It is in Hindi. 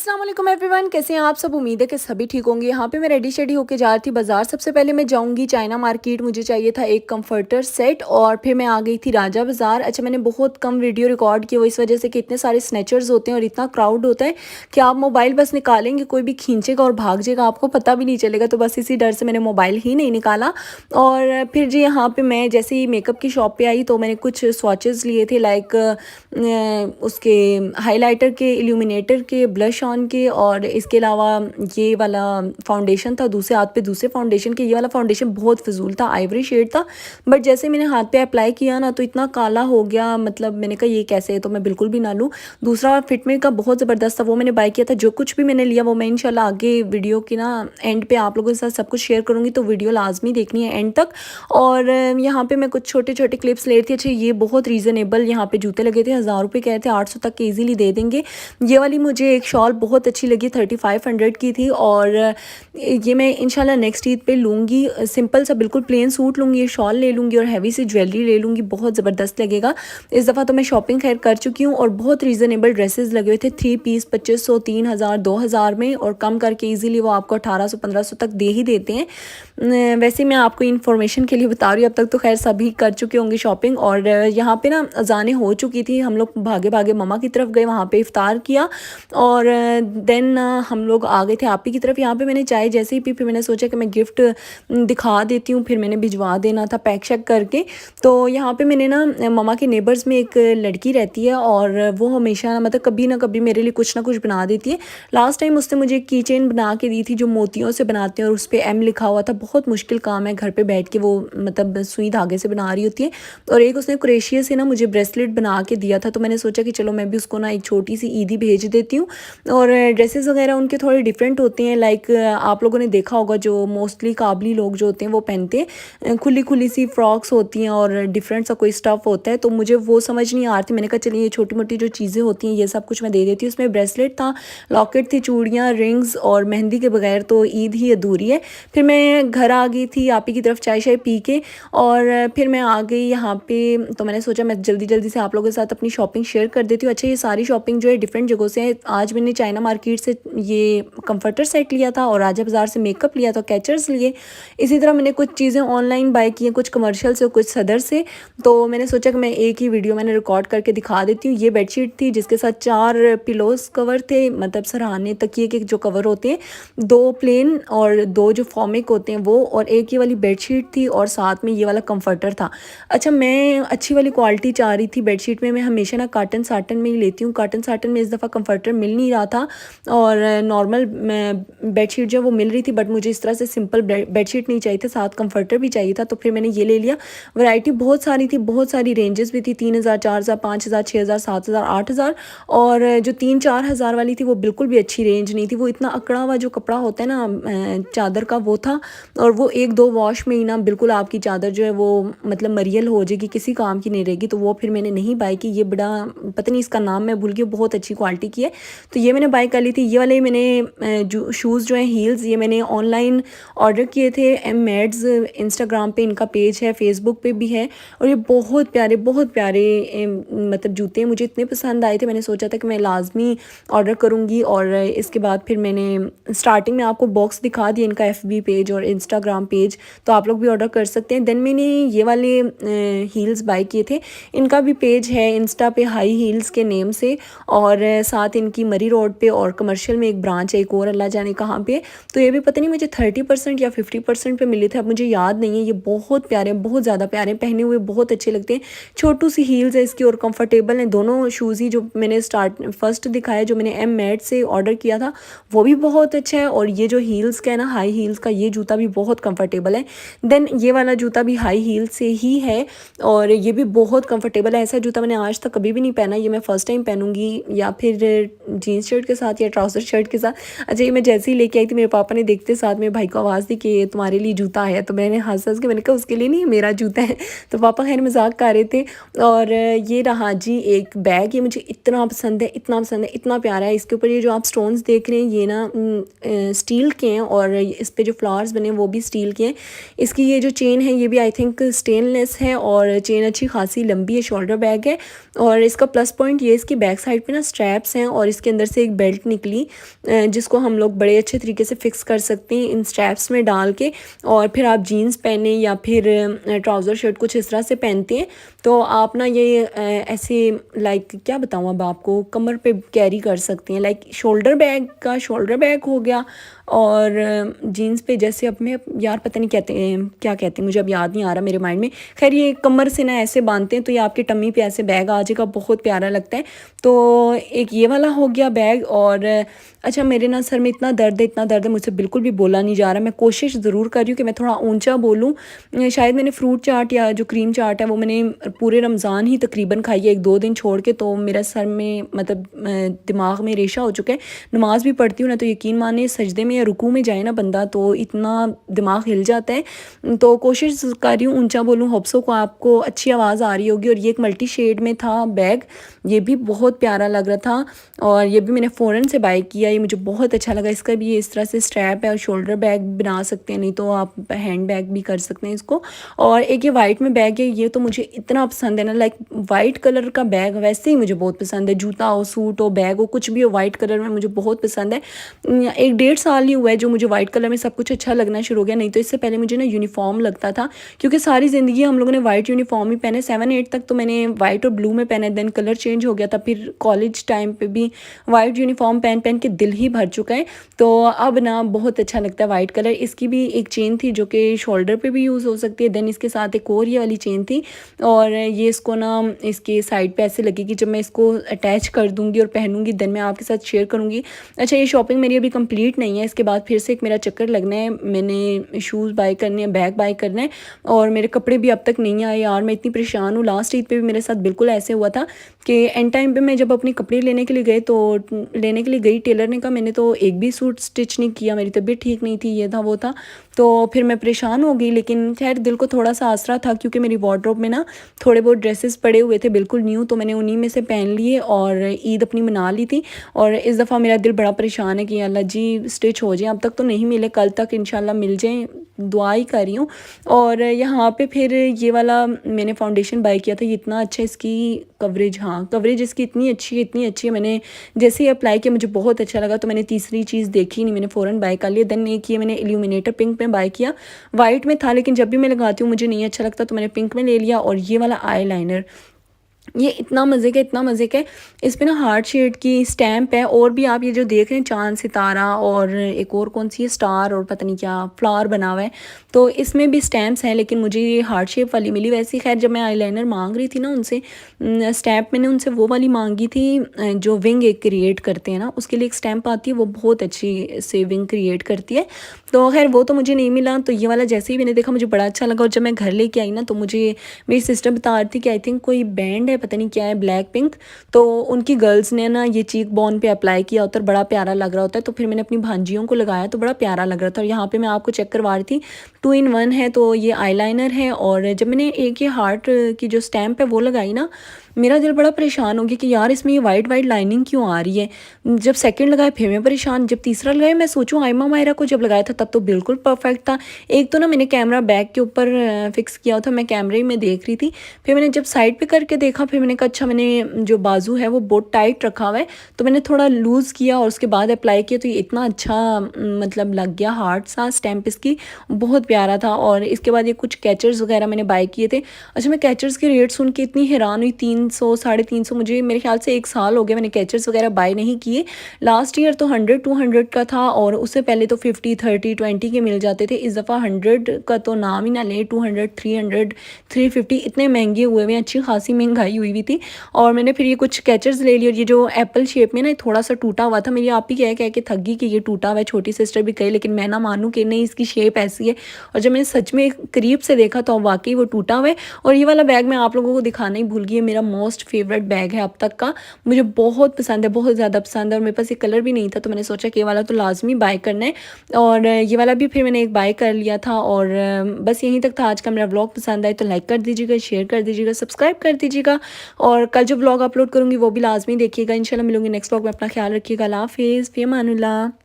अस्सलाम वालेकुम एवरीवन, कैसे हैं आप सब। उम्मीद है कि सभी ठीक होंगे। यहाँ पे मैं रेडी शेडी होके जा रही थी बाज़ार। सबसे पहले मैं जाऊँगी चाइना मार्केट। मुझे चाहिए था एक कंफर्टर सेट और फिर मैं आ गई थी राजा बाज़ार। अच्छा, मैंने बहुत कम वीडियो रिकॉर्ड की, वो इस वजह से कि इतने सारे स्नैचर्स होते हैं और इतना क्राउड होता है कि आप मोबाइल बस निकालेंगे, कोई भी खींचेगा और भाग जाएगा, आपको पता भी नहीं चलेगा। तो बस इसी डर से मैंने मोबाइल ही नहीं निकाला। और फिर जी यहाँ पर मैं जैसे ही मेकअप की शॉप पर आई तो मैंने कुछ स्वॉचेज़ लिए थे, लाइक उसके हाइलाइटर के, इल्यूमिनेटर के, ब्लश ऑन के, और इसके अलावा ये वाला फाउंडेशन था दूसरे हाथ पे, दूसरे फाउंडेशन के। ये वाला फाउंडेशन बहुत फिजूल था, आइवरी शेड था, बट जैसे मैंने हाथ पे अप्लाई किया ना तो इतना काला हो गया। मतलब मैंने कहा ये कैसे है, तो मैं बिल्कुल भी ना लूँ। दूसरा फिटमेंट का बहुत ज़बरदस्त था, वो मैंने बाय किया था। जो कुछ भी मैंने लिया वो मैं इंशाल्लाह आगे वीडियो की ना एंड पे आप लोगों के साथ सब कुछ शेयर करूँगी, तो वीडियो लाजमी देखनी है एंड तक। और यहाँ पे मैं कुछ छोटे छोटे क्लिप्स ले रही थी। अच्छा, ये बहुत रीज़नेबल यहाँ पे जूते लगे थे, 1000 रुपये कह रहे थे, 800 तक के ईजीली दे देंगे। ये वाली मुझे एक शॉल बहुत अच्छी लगी, 3500 की थी, और ये मैं इंशाल्लाह नेक्स्ट ईद पे लूँगी। सिंपल सा बिल्कुल प्लेन सूट लूँगी, ये शॉल ले लूँगी और हैवी सी ज्वेलरी ले लूँगी, बहुत ज़बरदस्त लगेगा। इस दफ़ा तो मैं शॉपिंग खैर कर चुकी हूँ और बहुत रीज़नेबल ड्रेसेस लगे हुए थे, 3 पीस 2500, 3000, 2000 में, और कम करके ईजीली वो आपको 1800 1500 तक दे ही देते हैं। वैसे मैं आपको इन्फॉर्मेशन के लिए बता रही हूँ, अब तक तो खैर सभी कर चुके होंगे शॉपिंग। और यहाँ पे ना अज़ानें हो चुकी थी, हम लोग भागे भागे ममा की तरफ गए, वहाँ पे इफ्तार किया, और देन हम लोग आ गए थे आपी की तरफ। यहाँ पे मैंने चाय जैसे ही पी, फिर मैंने सोचा कि मैं गिफ्ट दिखा देती हूँ, फिर मैंने भिजवा देना था पैक शैक करके। तो यहाँ पे मैंने ना ममा के नेबर्स में एक लड़की रहती है, और वो हमेशा मतलब कभी ना कभी मेरे लिए कुछ ना कुछ बना देती है। लास्ट टाइम उसने मुझे एक की चेन बना के दी थी जो मोतियों से बनाते हैं और उस पर एम लिखा हुआ था। बहुत मुश्किल काम है घर पे बैठ के, वो मतलब सुई धागे से बना रही होती है। और एक उसने क्रोशिया से ना मुझे ब्रेसलेट बना के दिया था, तो मैंने सोचा कि चलो मैं भी उसको ना एक छोटी सी ईदी भेज देती हूँ। और ड्रेसेस वगैरह उनके थोड़े डिफरेंट होते हैं, लाइक आप लोगों ने देखा होगा जो मोस्टली काबली लोग जो होते हैं वो पहनते हैं, खुली खुली सी फ्रॉक्स होती हैं और डिफरेंट सा कोई स्टफ़ होता है। तो मुझे वो समझ नहीं आ रही थी, मैंने कहा चलिए ये छोटी मोटी जो चीज़ें होती हैं ये सब कुछ मैं दे देती हूँ। उसमें ब्रेसलेट था, लॉकेट थी, चूड़ियाँ, रिंग्स, और मेहंदी के बगैर तो ईद ही अधूरी है। फिर मैं घर आ गई थी आपी की तरफ चाय शाय पी के, और फिर मैं आ गई यहाँ पे। तो मैंने सोचा मैं जल्दी जल्दी से आप लोगों के साथ अपनी शॉपिंग शेयर कर देती हूँ। अच्छा, ये सारी शॉपिंग जो है डिफरेंट जगहों से है। आज मैंने चाइना मार्केट से ये कंफर्टर सेट लिया था, और राजा बाज़ार से मेकअप लिया था, कैचर्स लिए। इसी तरह मैंने कुछ चीज़ें ऑनलाइन बाय की हैं, कुछ कमर्शियल से, कुछ सदर से। तो मैंने सोचा कि मैं एक ही वीडियो मैंने रिकॉर्ड करके दिखा देती हूँ। ये बेडशीट थी जिसके साथ 4 पिलोस कवर थे, मतलब सराहने तकिए के जो कवर होते हैं, 2 प्लेन और 2 जो फॉर्मिक होते हैं वो, और एक ये वाली बेडशीट थी, और साथ में ये वाला कंफर्टर था। अच्छा, मैं अच्छी वाली क्वालिटी चाह रही थी बेडशीट में। मैं हमेशा ना काटन साटन में ही लेती हूँ, काटन साटन में इस दफ़ा कंफर्टर मिल नहीं रहा था, और नॉर्मल बेडशीट जो वो मिल रही थी, बट मुझे इस तरह से सिंपल बेडशीट नहीं चाहिए था, साथ कंफर्टर भी चाहिए था। तो फिर मैंने ये ले लिया। वैरायटी बहुत सारी थी, बहुत सारी रेंजेस भी थी, 3000, 4000, 5000, 6000, 7000, 8000। और जो 3-4 हज़ार वाली थी वो बिल्कुल भी अच्छी रेंज नहीं थी, वो इतना अकड़ा हुआ जो कपड़ा होता है ना चादर का वो था, और वो 1-2 वॉश में ही ना बिल्कुल आपकी चादर जो है वो मतलब मरियल हो जाएगी, किसी काम की नहीं रहेगी। तो वो फिर मैंने नहीं बाय की। ये बड़ा पता नहीं इसका नाम मैं भूल गई, बहुत अच्छी क्वालिटी की है, तो ये मैंने बाय कर ली थी। ये वाले मैंने जो शूज़ जो हैं हील्स, ये मैंने ऑनलाइन ऑर्डर किए थे। एम मेड्स इंस्टाग्राम पे इनका पेज है, फेसबुक पे भी है, और ये बहुत प्यारे मतलब जूते हैं, मुझे इतने पसंद आए थे। मैंने सोचा था कि मैं लाजमी ऑर्डर करूँगी। और इसके बाद फिर मैंने स्टार्टिंग में आपको बॉक्स दिखा दिया इनका FB पेज और इंस्टाग्राम पेज, तो आप लोग भी ऑर्डर कर सकते हैं। देन मैंने ये वाले हील्स बाय किए थे, इनका भी पेज है इंस्टा पे, हाई हील्स के नेम से, और साथ इनकी मरी रोड पे और कमर्शियल में एक ब्रांच है, एक और अल्लाह जाने कहाँ पे। तो ये भी पता नहीं मुझे 30% या 50% पे मिले थे, अब मुझे याद नहीं है। ये बहुत प्यारे, बहुत ज़्यादा प्यारे, पहने हुए बहुत अच्छे लगते हैं। छोटू सी हील्स है इसकी और कंफर्टेबल हैं दोनों शूज़ ही। जो मैंने फर्स्ट दिखाया जो मैंने एम मेड से ऑर्डर किया था वो भी बहुत अच्छा है, और ये जो हील्स का है ना, हाई हील्स का, ये जूता भी बहुत कंफर्टेबल है। देन ये वाला जूता भी हाई हील से ही है, और ये भी बहुत कंफर्टेबल है। ऐसा जूता मैंने आज तक कभी भी नहीं पहना, ये मैं फ़र्स्ट टाइम पहनूंगी, या फिर जीन्स शर्ट के साथ या ट्राउज़र शर्ट के साथ। अच्छा, ये मैं जैसे ही लेके आई थी, मेरे पापा ने देखते साथ मेरे भाई को आवाज़ दी कि ये तुम्हारे लिए जूता है, तो मैंने हंस हंस के मैंने कहा उसके लिए नहीं, मेरा जूता है। तो पापा खैर मजाक कर रहे थे। और ये रहा जी एक बैग, ये मुझे इतना पसंद है, इतना पसंद है, इतना प्यारा है। इसके ऊपर ये जो आप स्टोन्स देख रहे हैं ये ना स्टील के हैं, और इस पे जो फ्लावर्स बने हैं वो भी स्टील के हैं। इसकी ये जो चेन है ये भी आई थिंक स्टेनलेस है, और चेन अच्छी खासी लंबी है, शोल्डर बैग है। और इसका प्लस पॉइंट ये इसकी बैक साइड पे ना स्ट्रैप्स हैं, और इसके अंदर से एक एक बेल्ट निकली जिसको हम लोग बड़े अच्छे तरीके से फिक्स कर सकते हैं इन स्ट्रैप्स में डाल के, और फिर आप जीन्स पहने या फिर ट्राउज़र शर्ट कुछ इस तरह से पहनते हैं तो आप ना ये ऐसे लाइक क्या बताऊँ अब आपको, कमर पे कैरी कर सकते हैं। लाइक शोल्डर बैग का शोल्डर बैग हो गया, और जीन्स पे जैसे अब मैं यार पता नहीं कहते हैं क्या कहते हैं, मुझे अब याद नहीं आ रहा मेरे माइंड में। खैर ये कमर से ना ऐसे बांधते हैं तो ये आपके टम्मी पे ऐसे बैग आ जाएगा, बहुत प्यारा लगता है। तो एक ये वाला हो गया बैग। और अच्छा मेरे ना सर में इतना दर्द है मुझसे बिल्कुल भी बोला नहीं जा रहा। मैं कोशिश ज़रूर कर रही हूँ कि मैं थोड़ा ऊंचा बोलूँ। शायद मैंने फ्रूट चाट या जो क्रीम चाट है वो मैंने पूरे रमज़ान ही तकरीबन खाई है, 1-2 दिन छोड़ के, तो मेरा सर में मतलब दिमाग में रेशा हो चुका है। नमाज भी पढ़ती हूँ ना तो यकीन माने सजदे में या रुकू में जाए ना बंदा तो इतना दिमाग हिल जाता है। तो कोशिश कर रही हूँ ऊंचा बोलूँ। होप्सो को आपको अच्छी आवाज़ आ रही होगी। और ये एक मल्टी शेड में था बैग, ये भी बहुत प्यारा लग रहा था, और ये भी मैंने फ़ौरन से बाय किया। ये मुझे बहुत अच्छा लगा। इसका भी ये इस तरह से स्ट्रैप है और शोल्डर बैग बना सकते हैं, नहीं तो आप हैंड बैग भी कर सकते हैं इसको। और एक ये वाइट में बैग है, ये तो मुझे इतना पसंद है ना, लाइक वाइट कलर का बैग वैसे ही मुझे बहुत पसंद है। जूता हो, सूट हो, बैग हो, कुछ भी हो, वाइट कलर में मुझे बहुत पसंद है। 1-1.5 साल ही हुआ है जो मुझे वाइट कलर में सब कुछ अच्छा लगना शुरू हो गया, नहीं तो इससे पहले मुझे ना यूनिफॉर्म लगता था, क्योंकि सारी ज़िंदगी हम लोगों ने वाइट यूनिफॉर्म ही पहने। 7-8 तक तो मैंने वाइट और ब्लू में पहने, देन कलर चेंज हो गया था। फिर कॉलेज टाइम पे भी वाइट यूनिफॉर्म पहन पहन के दिल ही भर चुका है, तो अब ना बहुत अच्छा लगता है वाइट कलर। इसकी भी एक चेन थी जो कि शोल्डर पे भी यूज़ हो सकती है, देन इसके साथ एक और ये वाली चेन थी, और ये इसको ना इसके साइड पे ऐसे लगेगी। जब मैं इसको अटैच कर दूँगी और पहनूँगी देन मैं आपके साथ शेयर करूँगी। अच्छा ये शॉपिंग मेरी अभी कंप्लीट नहीं है, इसके बाद फिर से एक मेरा चक्कर लगना है। मैंने शूज़ बाय करने हैं, बैग बाय करना है, और मेरे कपड़े भी अब तक नहीं आए यार। मैं इतनी परेशान हूँ। लास्ट ईद पे भी मेरे साथ बिल्कुल ऐसे हुआ था कि एंड टाइम पे मैं जब अपने कपड़े लेने के लिए गई टेलर ने कहा मैंने तो एक भी सूट स्टिच नहीं किया, मेरी तबीयत ठीक नहीं थी, ये था वो था। तो फिर मैं परेशान हो गई, लेकिन खैर दिल को थोड़ा सा आसरा था क्योंकि मेरी वार्डरोब में ना थोड़े बहुत ड्रेसेस पड़े हुए थे बिल्कुल न्यू, तो मैंने उन्हीं में से पहन लिए और ईद अपनी मना ली थी। और इस दफ़ा मेरा दिल बड़ा परेशान है कि अल्लाह जी स्टिच हो जाए। अब तक तो नहीं मिले, कल तक इंशाल्लाह मिल जाएँ, दुआ ही कर रही हूँ। और यहाँ पे फिर ये वाला मैंने फाउंडेशन बाय किया था, ये इतना अच्छा इसकी कवरेज, हाँ कवरेज इसकी इतनी अच्छी है। मैंने जैसे ही अप्लाई किया मुझे बहुत अच्छा लगा, तो मैंने तीसरी चीज़ देखी नहीं, मैंने फ़ौरन बाय कर लिया। देन एक ये मैंने इल्यूमिनेटर पिंक में बाय किया, वाइट में था लेकिन जब भी मैं लगाती हूँ मुझे नहीं अच्छा लगता, तो मैंने पिंक में ले लिया। और ये वाला आई लाइनर, ये इतना मज़े का इस पे ना हार्ट शेड की स्टैम्प है। और भी आप ये जो देख रहे हैं चांद सितारा और एक और कौन सी है स्टार और पता नहीं क्या फ्लावर बना हुआ है, तो इसमें भी स्टैम्प्स हैं, लेकिन मुझे ये हार्ट शेप वाली मिली। वैसे खैर जब मैं आईलाइनर मांग रही थी ना उनसे स्टैम्प, मैंने उनसे वो वाली मांगी थी जो विंग एक क्रिएट करते हैं ना, उसके लिए एक स्टैम्प आती है, वो बहुत अच्छी से विंग क्रिएट करती है। तो खैर वो तो मुझे नहीं मिला, तो ये वाला जैसे ही मैंने देखा मुझे बड़ा अच्छा लगा। और जब मैं घर लेके आई ना तो मुझे मेरी सिस्टर बता रही थी कि आई थिंक कोई बैंड है, पता नहीं क्या है, ब्लैक पिंक, तो उनकी गर्ल्स ने ना ये चीक बोन पे अप्लाई किया होता है, बड़ा प्यारा लग रहा होता है। तो फिर मैंने अपनी भांजियों को लगाया तो बड़ा प्यारा लग रहा था। और यहाँ पे मैं आपको चेक करवा रही थी 2-in-1 है, तो ये आईलाइनर है। और जब मैंने एक ये हार्ट की जो स्टैम्प है वो लगाई ना, मेरा दिल बड़ा परेशान हो गया कि यार इसमें ये वाइट वाइट लाइनिंग क्यों आ रही है। जब सेकंड लगाया फिर मैं परेशान, जब तीसरा लगाया मैं सोचूं आयमा मायरा को जब लगाया था तब तो बिल्कुल परफेक्ट था। एक तो ना मैंने कैमरा बैग के ऊपर फिक्स किया था, मैं कैमरे में देख रही थी, फिर मैंने जब साइड पे करके देखा फिर मैंने कहा अच्छा मैंने जो बाजू है वो बहुत टाइट रखा हुआ है, तो मैंने थोड़ा लूज़ किया और उसके बाद अप्लाई किया, तो ये इतना अच्छा मतलब लग गया। हार्ट सा स्टैम्प इसकी बहुत प्यारा था। और इसके बाद ये कुछ कैचर्स वगैरह मैंने बाय किए थे। अच्छा मैं कैचर्स के रेट सुन के इतनी हैरान हुई, 300-350, मुझे मेरे ख्याल से 1 साल हो गया मैंने कैचर्स वगैरह बाय नहीं किए। लास्ट ईयर तो 100-200 का था, और उससे पहले तो 50-30-20 के मिल जाते थे। इस दफ़ा 100 का तो नाम ही ना ले, 200-300-350 इतने महंगे हुए हुए, अच्छी खासी महंगाई हुई थी। और मैंने फिर ये कुछ कैचर्स ले लिए, और ये जो एप्पल शेप में ना थोड़ा सा टूटा हुआ था, मेरी आप ही कह के थक गई कि ये टूटा हुआ है, छोटी सिस्टर भी कही, लेकिन मैं ना मानूँ कि नहीं इसकी शेप ऐसी है। और जब मैंने सच में करीब से देखा तो वाकई वो टूटा हुआ है। और ये वाला बैग मैं आप लोगों को दिखाना ही भूल गई, मेरा मोस्ट फेवरेट बैग है अब तक का, मुझे बहुत पसंद है, बहुत ज़्यादा पसंद है। और मेरे पास ये कलर भी नहीं था, तो मैंने सोचा कि ये वाला तो लाजमी बाय करना है, और ये वाला भी फिर मैंने एक बाय कर लिया था। और बस यहीं तक था आज का मेरा व्लॉग। पसंद आए तो लाइक कर दीजिएगा, शेयर कर दीजिएगा, सब्सक्राइब कर दीजिएगा, और कल जो व्लॉग अपलोड करूँगी वो भी लाजमी देखिएगा। इंशाल्लाह मिलूंगी नेक्स्ट व्लॉग में। अपना ख्याल रखिएगा। अल्लाह हाफिज़, फ़ी अमानुल्लाह।